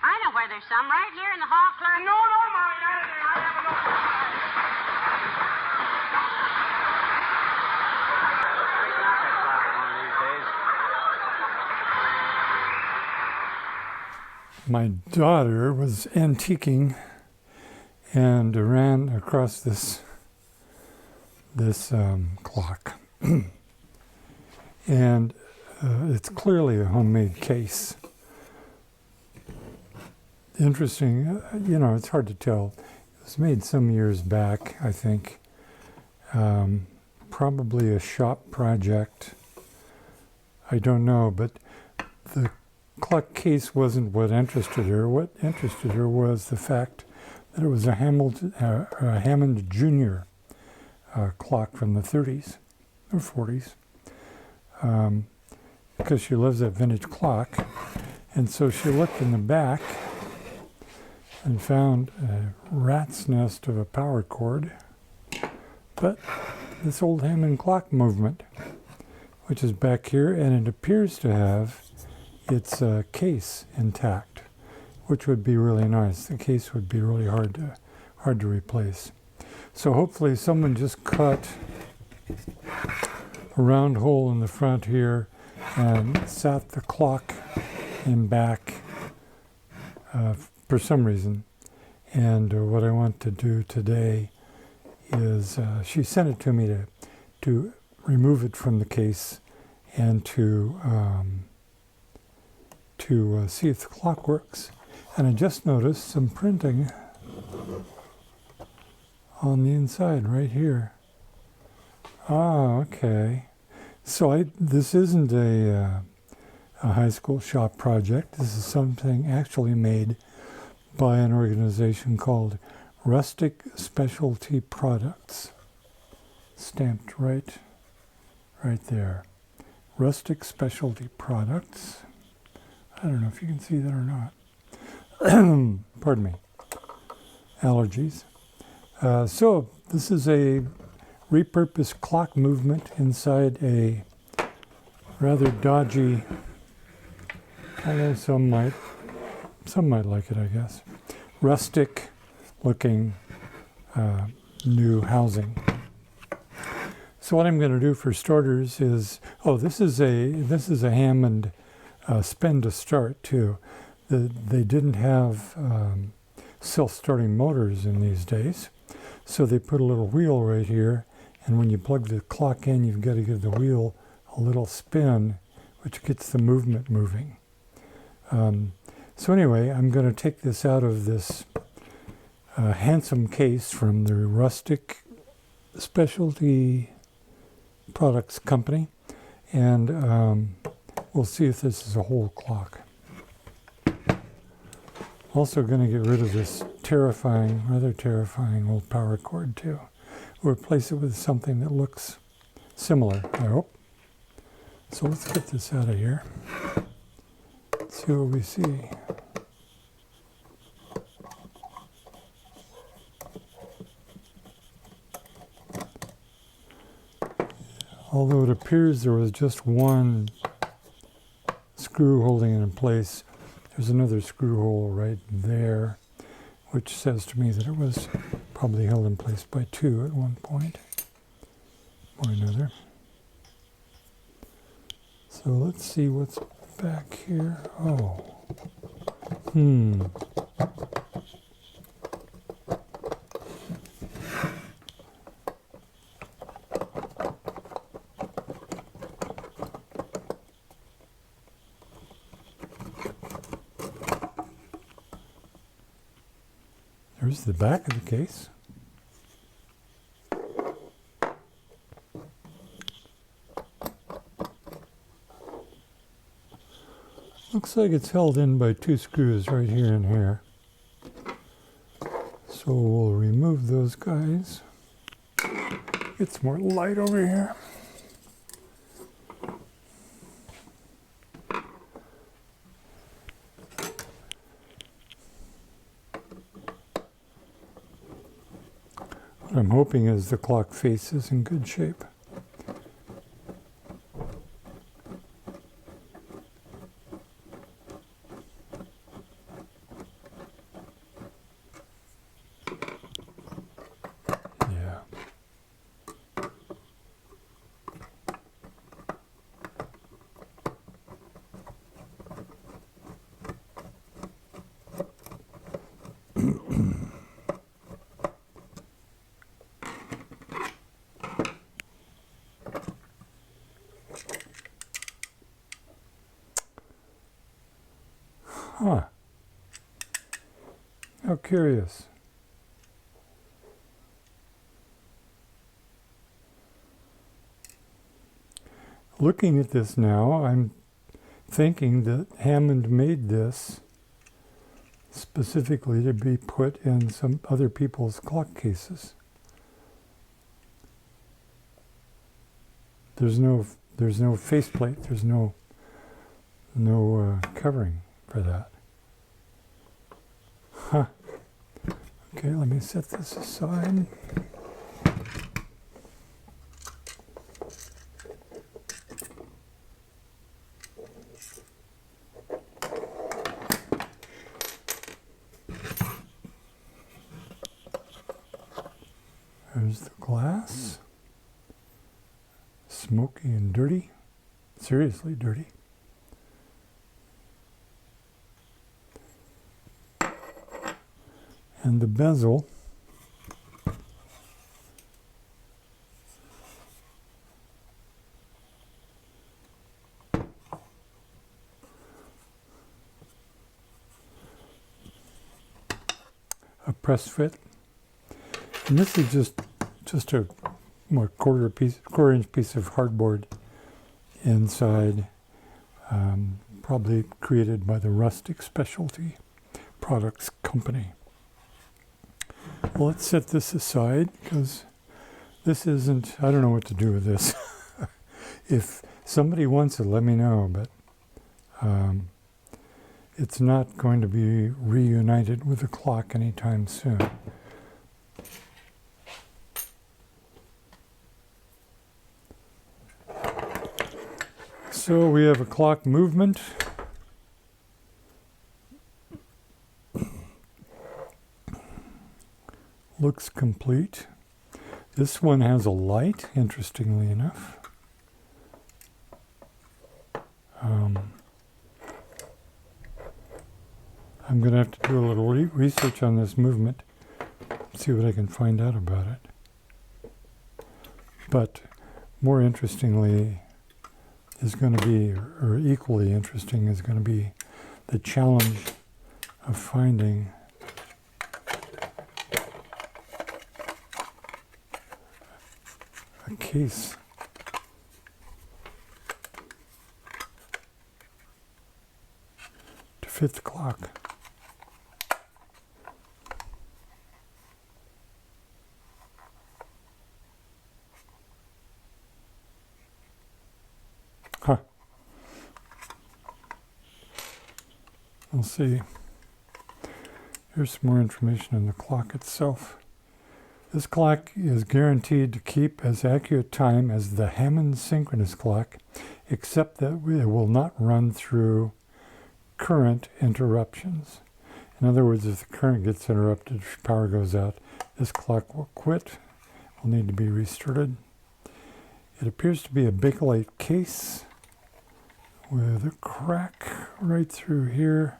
I know where there's some, right here in the hall, clerk. No, Molly, not in there. I have My daughter was antiquing and ran across this clock. And it's clearly a homemade case. Interesting, it's hard to tell. It was made some years back, I think. Probably a shop project. I don't know, but the clock case wasn't what interested her. What interested her was the fact that it was a Hammond Junior clock from the 30s or 40s, because she loves that vintage clock. And so she looked in the back and found a rat's nest of a power cord, but this old Hammond clock movement, which is back here, and it appears to have its case intact, which would be really nice. The case would be really hard to replace. So hopefully someone just cut a round hole in the front here and sat the clock in back for some reason. And what I want to do today is, she sent it to me to remove it from the case and to see if the clock works. And I just noticed some printing on the inside right here. Ah, okay. So this isn't a high school shop project. This is something actually made by an organization called Rustic Specialty Products. Stamped right there. Rustic Specialty Products. I don't know if you can see that or not. Pardon me. Allergies. So this is a repurposed clock movement inside a rather dodgy, although some might like it, I guess, rustic looking new housing. So what I'm going to do for starters is, this is a Hammond spin to start too. They didn't have self-starting motors in these days, so they put a little wheel right here, and when you plug the clock in, you've got to give the wheel a little spin, which gets the movement moving. So anyway, I'm going to take this out of this handsome case from the Rustic Specialty Products Company, and we'll see if this is a whole clock. Also going to get rid of this rather terrifying old power cord too. We'll replace it with something that looks similar, I hope. So let's get this out of here. Let's see what we see. Although it appears there was just one screw holding it in place, there's another screw hole right there, which says to me that it was probably held in place by two at one point or another. So let's see what's back here. There's the back of the case. Looks like it's held in by two screws right here and here. So we'll remove those guys. Get some more light over here. What I'm hoping is the clock face is in good shape. Huh. How curious. Looking at this now, I'm thinking that Hammond made this specifically to be put in some other people's clock cases. There's no faceplate. There's no covering for that. Huh. Okay, let me set this aside. There's the glass. Smoky and dirty. Seriously dirty. And the bezel a press fit. And this is just a quarter inch piece of cardboard inside, probably created by the Rustic Specialty Products Company. Well, let's set this aside because this isn't, I don't know what to do with this. If somebody wants it, let me know, but it's not going to be reunited with the clock anytime soon. So we have a clock movement. Looks complete. This one has a light, interestingly enough. I'm going to have to do a little research on this movement, see what I can find out about it. But more interestingly is going to be, or equally interesting, is going to be the challenge of finding a case to fit the clock. Huh. We'll see. Here's some more information on the clock itself. This clock is guaranteed to keep as accurate time as the Hammond synchronous clock, except that it will not run through current interruptions. In other words, if the current gets interrupted, if power goes out, this clock will quit, will need to be restarted. It appears to be a Bakelite case with a crack right through here.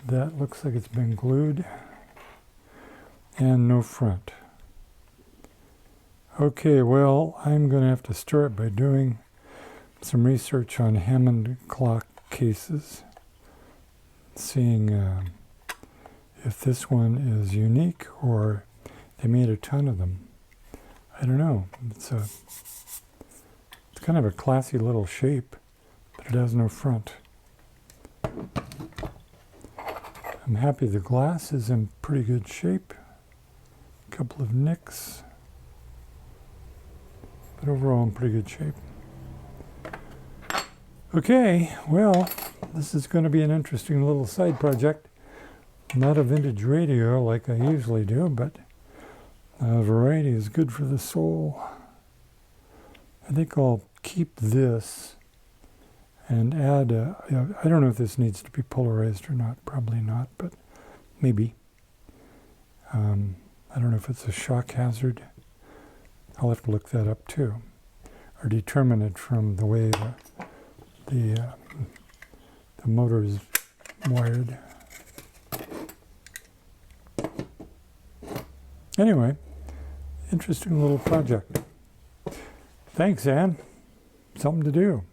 That looks like it's been glued. And no front. Okay, well, I'm going to have to start by doing some research on Hammond clock cases, seeing if this one is unique or they made a ton of them. I don't know. It's kind of a classy little shape, but it has no front. I'm happy the glass is in pretty good shape. Couple of nicks, but overall in pretty good shape. Okay, well, this is going to be an interesting little side project. Not a vintage radio like I usually do, but variety is good for the soul. I think I'll keep this and add I don't know if this needs to be polarized or not, probably not, but maybe. I don't know if it's a shock hazard. I'll have to look that up too, or determine it from the way the motor is wired. Anyway, interesting little project. Thanks, Ann. Something to do.